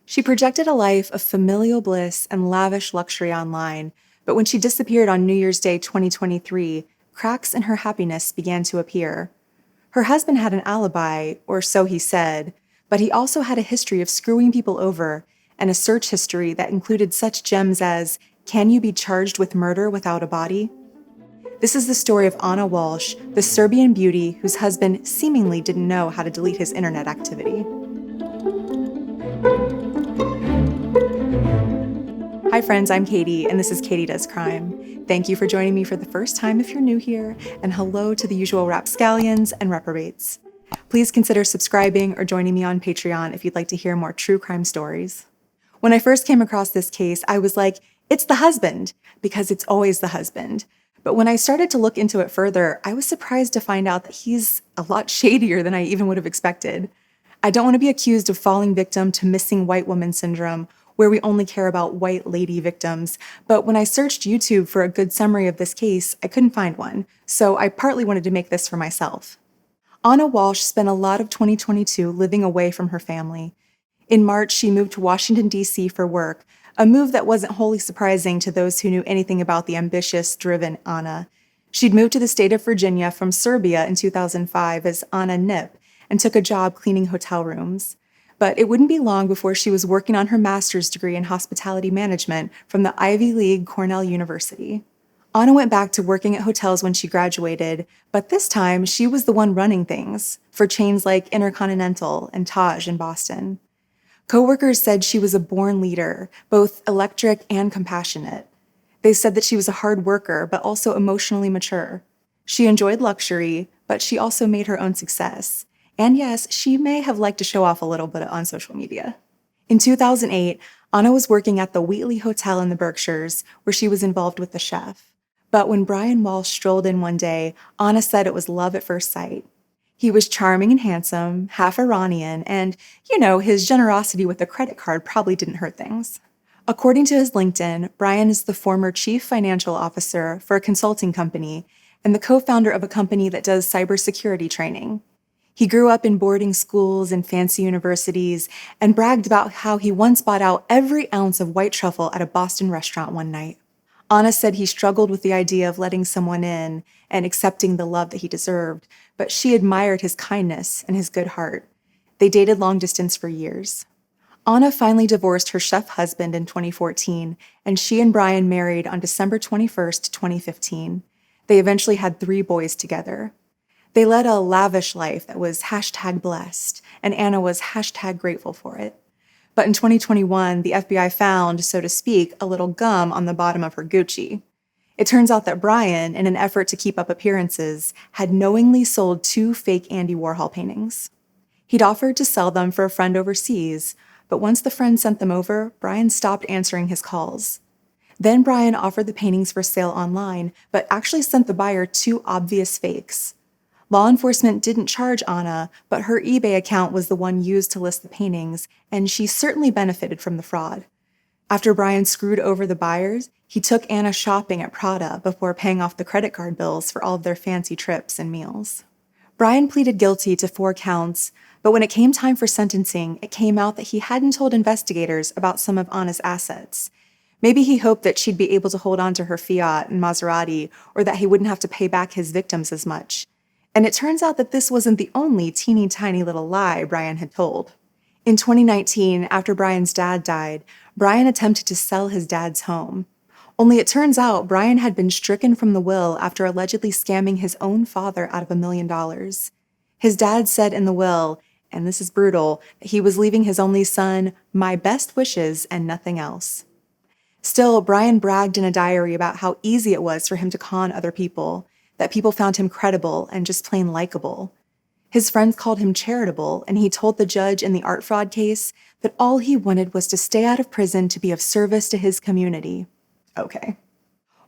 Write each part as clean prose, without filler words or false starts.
She projected a life of familial bliss and lavish luxury online, but when she disappeared on New Year's Day 2023, cracks in her happiness began to appear. Her husband had an alibi, or so he said, but he also had a history of screwing people over and a search history that included such gems as, "Can you be charged with murder without a body?" This is the story of Anna Walshe, the Serbian beauty whose husband seemingly didn't know how to delete his internet activity. Hi friends, I'm Katie, and this is Katie Does Crime. Thank you for joining me for the first time if you're new here, and hello to the usual rapscallions and reprobates. Please consider subscribing or joining me on Patreon if you'd like to hear more true crime stories. When I first came across this case, I was like, it's the husband, because it's always the husband. But when I started to look into it further, I was surprised to find out that he's a lot shadier than I even would have expected. I don't want to be accused of falling victim to missing white woman syndrome, where we only care about white lady victims, but when I searched YouTube for a good summary of this case, I couldn't find one, so I partly wanted to make this for myself. Anna Walshe spent a lot of 2022 living away from her family. In March, she moved to Washington, D.C. for work, a move that wasn't wholly surprising to those who knew anything about the ambitious, driven Anna. She'd moved to the state of Virginia from Serbia in 2005 as Anna Nip and took a job cleaning hotel rooms. But it wouldn't be long before she was working on her master's degree in hospitality management from the Ivy League Cornell University. Anna went back to working at hotels when she graduated, but this time she was the one running things for chains like Intercontinental and Taj in Boston. Coworkers said she was a born leader, both electric and compassionate. They said that she was a hard worker, but also emotionally mature. She enjoyed luxury, but she also made her own success. And yes, she may have liked to show off a little bit on social media. In 2008, Anna was working at the Wheatley Hotel in the Berkshires, where she was involved with the chef. But when Brian Walshe strolled in one day, Anna said it was love at first sight. He was charming and handsome, half Iranian, and, his generosity with the credit card probably didn't hurt things. According to his LinkedIn, Brian is the former chief financial officer for a consulting company and the co-founder of a company that does cybersecurity training. He grew up in boarding schools and fancy universities and bragged about how he once bought out every ounce of white truffle at a Boston restaurant one night. Anna said he struggled with the idea of letting someone in and accepting the love that he deserved, but she admired his kindness and his good heart. They dated long distance for years. Anna finally divorced her chef husband in 2014, and she and Brian married on December 21st, 2015. They eventually had 3 boys together. They led a lavish life that was #blessed, and Anna was #grateful for it. But in 2021, the FBI found, so to speak, a little gum on the bottom of her Gucci. It turns out that Brian, in an effort to keep up appearances, had knowingly sold 2 fake Andy Warhol paintings. He'd offered to sell them for a friend overseas, but once the friend sent them over, Brian stopped answering his calls. Then Brian offered the paintings for sale online, but actually sent the buyer 2 obvious fakes. Law enforcement didn't charge Anna, but her eBay account was the one used to list the paintings, and she certainly benefited from the fraud. After Brian screwed over the buyers, he took Anna shopping at Prada before paying off the credit card bills for all of their fancy trips and meals. Brian pleaded guilty to 4 counts, but when it came time for sentencing, it came out that he hadn't told investigators about some of Anna's assets. Maybe he hoped that she'd be able to hold on to her Fiat and Maserati, or that he wouldn't have to pay back his victims as much. And it turns out that this wasn't the only teeny tiny little lie Brian had told. In 2019, after Brian's dad died, Brian attempted to sell his dad's home. Only it turns out Brian had been stricken from the will after allegedly scamming his own father out of $1 million. His dad said in the will, and this is brutal, that he was leaving his only son my best wishes and nothing else. Still, Brian bragged in a diary about how easy it was for him to con other people, that people found him credible and just plain likable. His friends called him charitable, and he told the judge in the art fraud case that all he wanted was to stay out of prison to be of service to his community. Okay.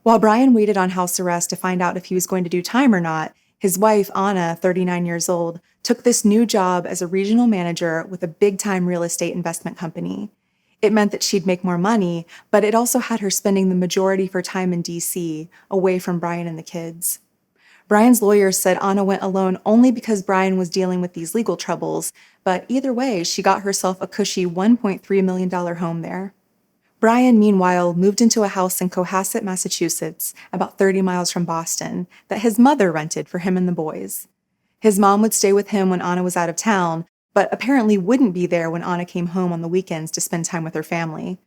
While Brian waited on house arrest to find out if he was going to do time or not, his wife, Anna, 39 years old, took this new job as a regional manager with a big-time real estate investment company. It meant that she'd make more money, but it also had her spending the majority of her time in D.C., away from Brian and the kids. Brian's lawyer said Anna went alone only because Brian was dealing with these legal troubles, but either way, she got herself a cushy $1.3 million home there. Brian, meanwhile, moved into a house in Cohasset, Massachusetts, about 30 miles from Boston, that his mother rented for him and the boys. His mom would stay with him when Anna was out of town, but apparently wouldn't be there when Anna came home on the weekends to spend time with her family.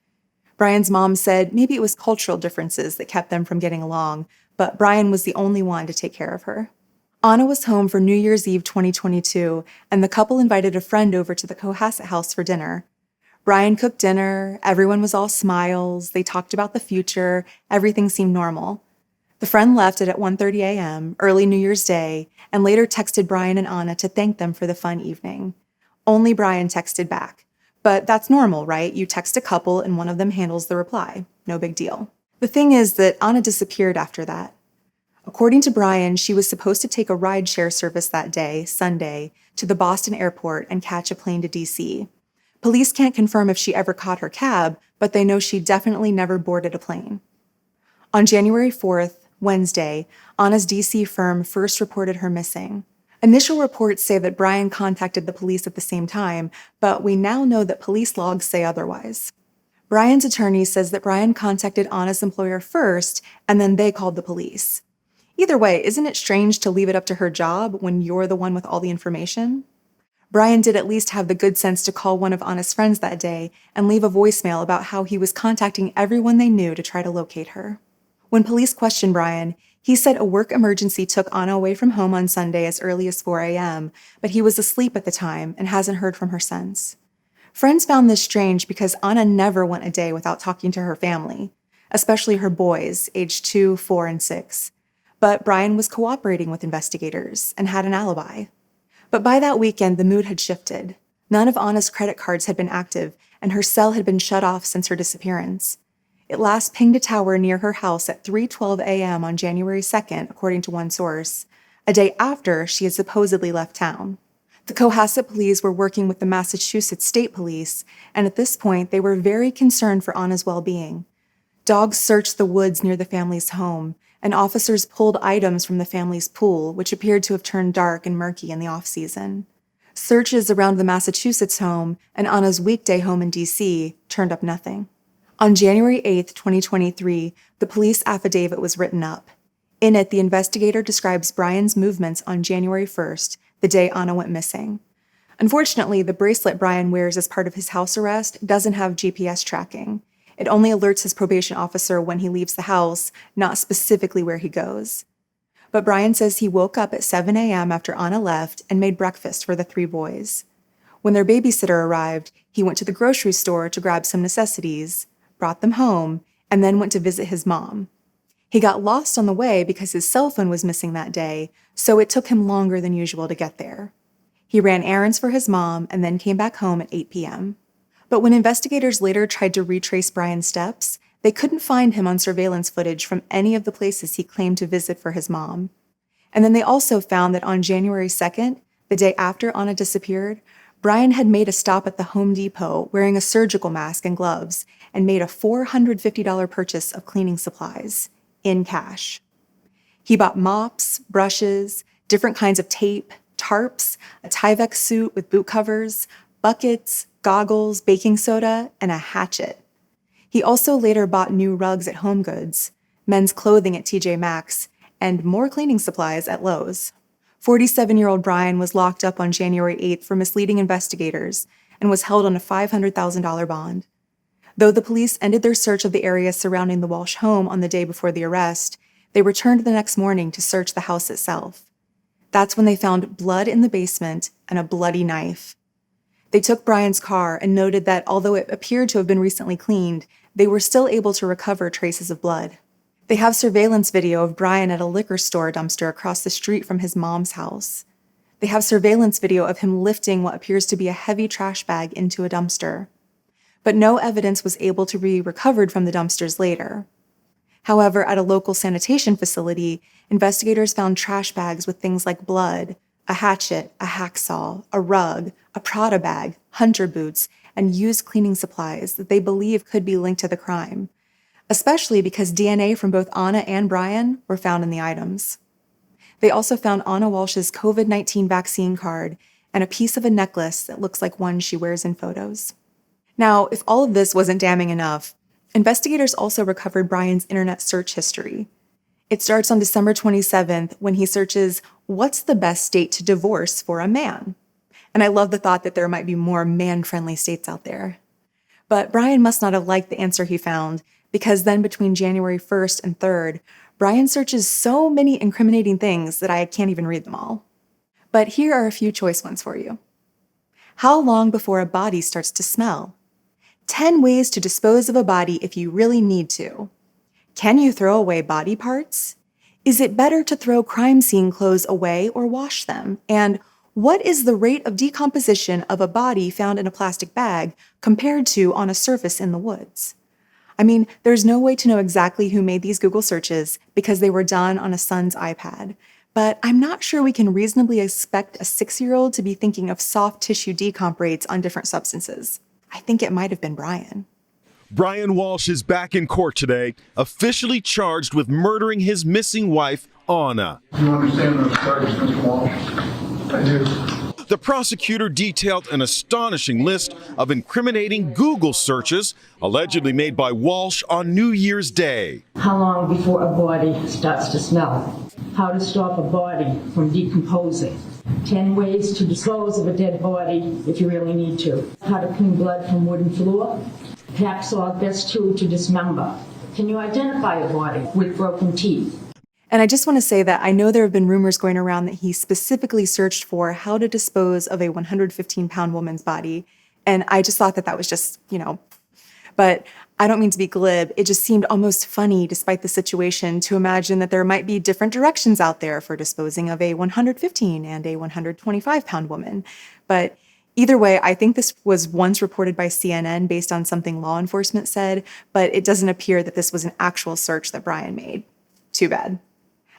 Brian's mom said maybe it was cultural differences that kept them from getting along, but Brian was the only one to take care of her. Anna was home for New Year's Eve 2022, and the couple invited a friend over to the Cohasset house for dinner. Brian cooked dinner, everyone was all smiles, they talked about the future, everything seemed normal. The friend left at 1:30 a.m., early New Year's Day, and later texted Brian and Anna to thank them for the fun evening. Only Brian texted back. But that's normal, right? You text a couple and one of them handles the reply. No big deal. The thing is that Anna disappeared after that. According to Brian, she was supposed to take a rideshare service that day, Sunday, to the Boston airport and catch a plane to D.C. Police can't confirm if she ever caught her cab, but they know she definitely never boarded a plane. On January 4th, Wednesday, Anna's D.C. firm first reported her missing. Initial reports say that Brian contacted the police at the same time, but we now know that police logs say otherwise. Brian's attorney says that Brian contacted Anna's employer first, and then they called the police. Either way, isn't it strange to leave it up to her job when you're the one with all the information? Brian did at least have the good sense to call one of Anna's friends that day and leave a voicemail about how he was contacting everyone they knew to try to locate her. When police questioned Brian, he said a work emergency took Anna away from home on Sunday as early as 4 a.m., but he was asleep at the time and hasn't heard from her since. Friends found this strange because Anna never went a day without talking to her family, especially her boys, aged 2, 4, and 6. But Brian was cooperating with investigators and had an alibi. But by that weekend, the mood had shifted. None of Anna's credit cards had been active, and her cell had been shut off since her disappearance. It last pinged a tower near her house at 3:12 a.m. on January 2nd, according to one source, a day after she had supposedly left town. The Cohasset police were working with the Massachusetts State Police, and at this point, they were very concerned for Anna's well-being. Dogs searched the woods near the family's home, and officers pulled items from the family's pool, which appeared to have turned dark and murky in the off-season. Searches around the Massachusetts home and Anna's weekday home in D.C. turned up nothing. On January 8, 2023, the police affidavit was written up. In it, the investigator describes Brian's movements on January 1st, the day Anna went missing. Unfortunately, the bracelet Brian wears as part of his house arrest doesn't have GPS tracking. It only alerts his probation officer when he leaves the house, not specifically where he goes. But Brian says he woke up at 7 a.m. after Anna left and made breakfast for the 3 boys. When their babysitter arrived, he went to the grocery store to grab some necessities, brought them home, and then went to visit his mom. He got lost on the way because his cell phone was missing that day, so it took him longer than usual to get there. He ran errands for his mom and then came back home at 8 p.m. But when investigators later tried to retrace Brian's steps, they couldn't find him on surveillance footage from any of the places he claimed to visit for his mom. And then they also found that on January 2nd, the day after Anna disappeared, Brian had made a stop at the Home Depot wearing a surgical mask and gloves and made a $450 purchase of cleaning supplies in cash. He bought mops, brushes, different kinds of tape, tarps, a Tyvek suit with boot covers, buckets, goggles, baking soda, and a hatchet. He also later bought new rugs at HomeGoods, men's clothing at TJ Maxx, and more cleaning supplies at Lowe's. 47-year-old Brian was locked up on January 8th for misleading investigators and was held on a $500,000 bond. Though the police ended their search of the area surrounding the Walshe home on the day before the arrest, they returned the next morning to search the house itself. That's when they found blood in the basement and a bloody knife. They took Brian's car and noted that although it appeared to have been recently cleaned, they were still able to recover traces of blood. They have surveillance video of Brian at a liquor store dumpster across the street from his mom's house. They have surveillance video of him lifting what appears to be a heavy trash bag into a dumpster. But no evidence was able to be recovered from the dumpsters later. However, at a local sanitation facility, investigators found trash bags with things like blood, a hatchet, a hacksaw, a rug, a Prada bag, hunter boots, and used cleaning supplies that they believe could be linked to the crime, especially because DNA from both Anna and Brian were found in the items. They also found Anna Walshe's COVID-19 vaccine card and a piece of a necklace that looks like one she wears in photos. Now, if all of this wasn't damning enough, investigators also recovered Brian's internet search history. It starts on December 27th when he searches, "What's the best state to divorce for a man?" And I love the thought that there might be more man-friendly states out there. But Brian must not have liked the answer he found, because then between January 1st and 3rd, Brian searches so many incriminating things that I can't even read them all. But here are a few choice ones for you. How long before a body starts to smell? 10 ways to dispose of a body if you really need to. Can you throw away body parts? Is it better to throw crime scene clothes away or wash them? And what is the rate of decomposition of a body found in a plastic bag compared to on a surface in the woods? I mean, there's no way to know exactly who made these Google searches because they were done on a son's iPad. But I'm not sure we can reasonably expect a 6-year-old to be thinking of soft tissue decomp rates on different substances. I think it might have been Brian. Brian Walshe is back in court today, officially charged with murdering his missing wife, Anna. Do you understand those charges, Mr. Walshe? I do. The prosecutor detailed an astonishing list of incriminating Google searches allegedly made by Walshe on New Year's Day. How long before a body starts to smell? How to stop a body from decomposing? 10 ways to dispose of a dead body if you really need to. How to clean blood from wooden floor? Hacksaw best tool to dismember. Can you identify a body with broken teeth? And I just want to say that I know there have been rumors going around that he specifically searched for how to dispose of a 115-pound woman's body. And I just thought that that was just, but I don't mean to be glib. It just seemed almost funny, despite the situation, to imagine that there might be different directions out there for disposing of a 115 and a 125-pound woman. But either way, I think this was once reported by CNN based on something law enforcement said, but it doesn't appear that this was an actual search that Brian made. Too bad.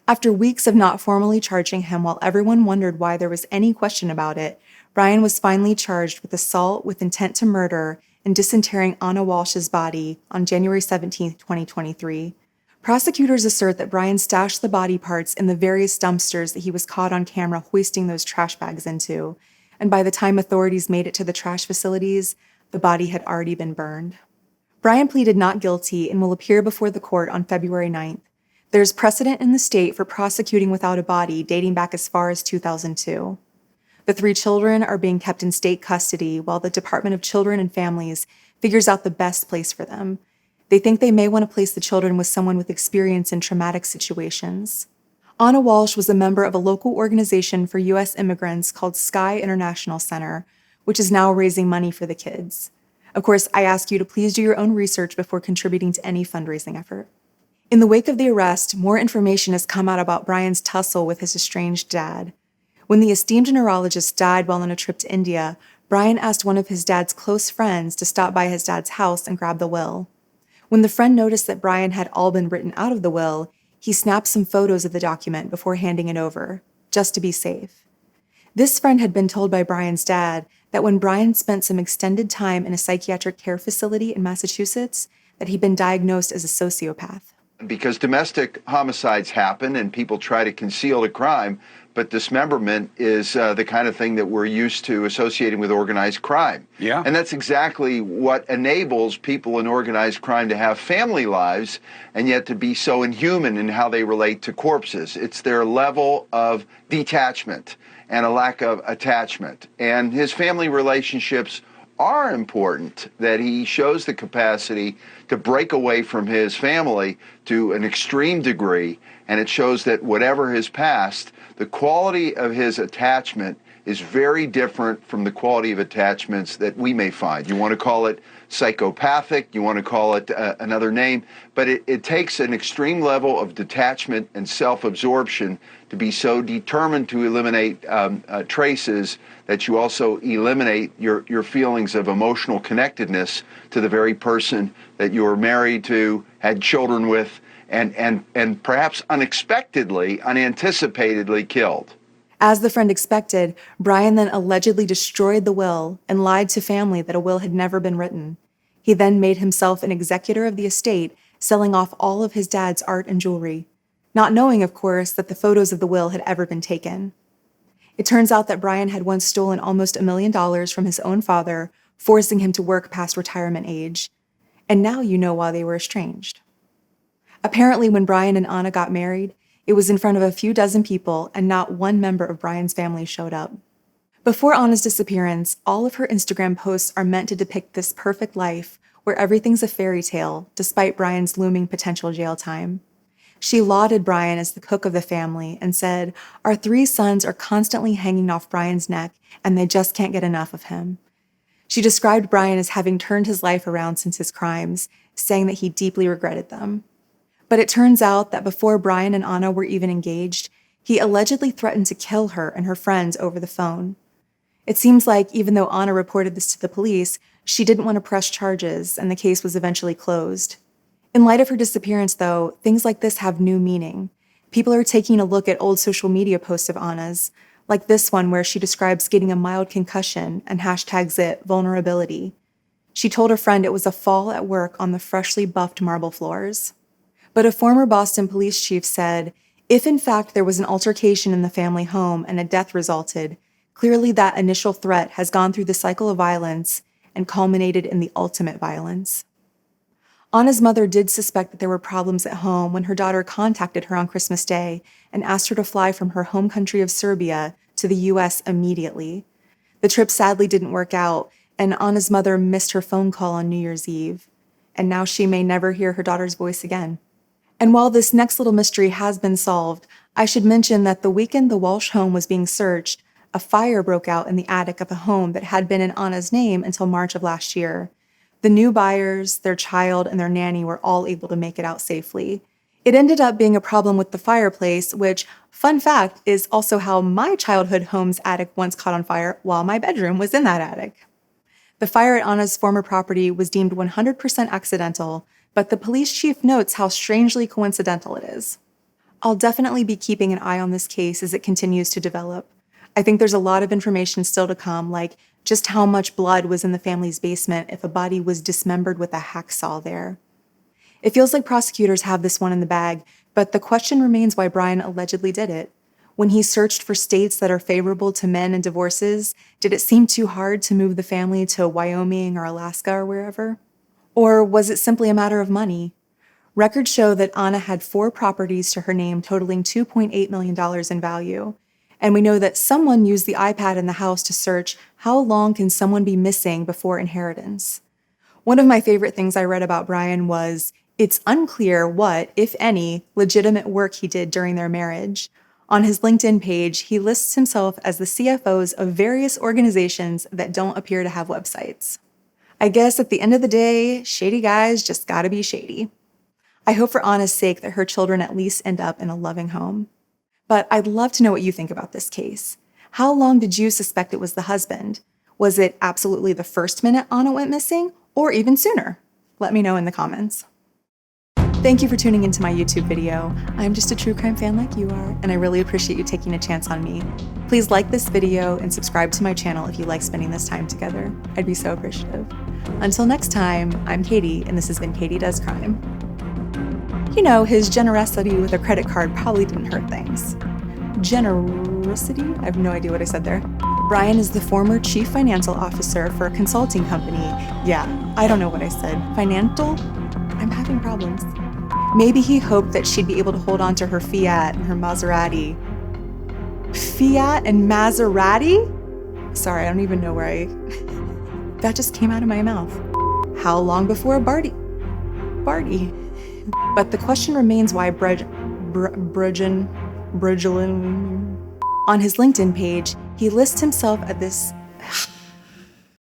After weeks of not formally charging him while everyone wondered why there was any question about it, Brian was finally charged with assault with intent to murder and disinterring Anna Walshe's body on January 17, 2023. Prosecutors assert that Brian stashed the body parts in the various dumpsters that he was caught on camera hoisting those trash bags into, and by the time authorities made it to the trash facilities, the body had already been burned. Brian pleaded not guilty and will appear before the court on February 9th. There's precedent in the state for prosecuting without a body dating back as far as 2002. The 3 children are being kept in state custody while the Department of Children and Families figures out the best place for them. They think they may want to place the children with someone with experience in traumatic situations. Anna Walshe was a member of a local organization for U.S. immigrants called Sky International Center, which is now raising money for the kids. Of course, I ask you to please do your own research before contributing to any fundraising effort. In the wake of the arrest, more information has come out about Brian's tussle with his estranged dad. When the esteemed neurologist died while on a trip to India, Brian asked one of his dad's close friends to stop by his dad's house and grab the will. When the friend noticed that Brian had all been written out of the will, he snapped some photos of the document before handing it over, just to be safe. This friend had been told by Brian's dad that when Brian spent some extended time in a psychiatric care facility in Massachusetts, that he'd been diagnosed as a sociopath. Because domestic homicides happen and people try to conceal the crime, but dismemberment is the kind of thing that we're used to associating with organized crime. Yeah. And that's exactly what enables people in organized crime to have family lives and yet to be so inhuman in how they relate to corpses. It's their level of detachment and a lack of attachment. And his family relationships are important, that he shows the capacity to break away from his family to an extreme degree, and it shows that whatever his past, the quality of his attachment is very different from the quality of attachments that we may find. You want to call it psychopathic, you want to call it another name, but it takes an extreme level of detachment and self-absorption to be so determined to eliminate traces that you also eliminate your feelings of emotional connectedness to the very person that you were married to, had children with, and perhaps unexpectedly, unanticipatedly killed. As the friend expected, Brian then allegedly destroyed the will and lied to family that a will had never been written. He then made himself an executor of the estate, selling off all of his dad's art and jewelry. not knowing, of course, that the photos of the will had ever been taken. It turns out that Brian had once stolen almost $1 million from his own father, forcing him to work past retirement age. And now you know why they were estranged. Apparently, when Brian and Anna got married, it was in front of a few dozen people, and not one member of Brian's family showed up. Before Anna's disappearance, all of her Instagram posts are meant to depict this perfect life where everything's a fairy tale, despite Brian's looming potential jail time. She lauded Brian as the cook of the family and said, "Our 3 sons are constantly hanging off Brian's neck, and they just can't get enough of him." She described Brian as having turned his life around since his crimes, saying that he deeply regretted them. But it turns out that before Brian and Anna were even engaged, he allegedly threatened to kill her and her friends over the phone. It seems like even though Anna reported this to the police, she didn't want to press charges, and the case was eventually closed. In light of her disappearance, though, things like this have new meaning. People are taking a look at old social media posts of Anna's, like this one where she describes getting a mild concussion and hashtags it vulnerability. She told her friend it was a fall at work on the freshly buffed marble floors. But a former Boston police chief said, if in fact there was an altercation in the family home and a death resulted, clearly that initial threat has gone through the cycle of violence and culminated in the ultimate violence. Anna's mother did suspect that there were problems at home when her daughter contacted her on Christmas Day and asked her to fly from her home country of Serbia to the U.S. immediately. The trip sadly didn't work out, and Anna's mother missed her phone call on New Year's Eve, and now she may never hear her daughter's voice again. And while this next little mystery has been solved, I should mention that the weekend the Walshe home was being searched, a fire broke out in the attic of a home that had been in Anna's name until March of last year. The new buyers, their child, and their nanny were all able to make it out safely. It ended up being a problem with the fireplace, which, fun fact, is also how my childhood home's attic once caught on fire while my bedroom was in that attic. The fire at Anna's former property was deemed 100% accidental, but the police chief notes how strangely coincidental it is. I'll definitely be keeping an eye on this case as it continues to develop. I think there's a lot of information still to come, like just how much blood was in the family's basement if a body was dismembered with a hacksaw there. It feels like prosecutors have this one in the bag, but the question remains why Brian allegedly did it. When he searched for states that are favorable to men and divorces, did it seem too hard to move the family to Wyoming or Alaska or wherever? Or was it simply a matter of money? Records show that Anna had 4 properties to her name totaling $2.8 million in value. And we know that someone used the iPad in the house to search how long can someone be missing before inheritance. One of my favorite things I read about Brian was it's unclear what, if any, legitimate work he did during their marriage. On his LinkedIn page, he lists himself as the CFOs of various organizations that don't appear to have websites. I guess at the end of the day, shady guys just gotta be shady. I hope for Anna's sake that her children at least end up in a loving home. But I'd love to know what you think about this case. How long did you suspect it was the husband? Was it absolutely the first minute Anna went missing, or even sooner? Let me know in the comments. Thank you for tuning into my YouTube video. I'm just a true crime fan like you are, and I really appreciate you taking a chance on me. Please like this video and subscribe to my channel if you like spending this time together. I'd be so appreciative. Until next time, I'm Katie, and this has been Katie Does Crime. You know, his generosity with a credit card probably didn't hurt things. Generosity? I have no idea what I said there. Brian is the former chief financial officer for a consulting company. Yeah, I don't know what I said. Financial? I'm having problems. Maybe he hoped that she'd be able to hold on to her Fiat and her Maserati. Fiat and Maserati? Sorry, I don't even know where that just came out of my mouth. How long before a Barty? But the question remains why Bridgelin. On his LinkedIn page, he lists himself as this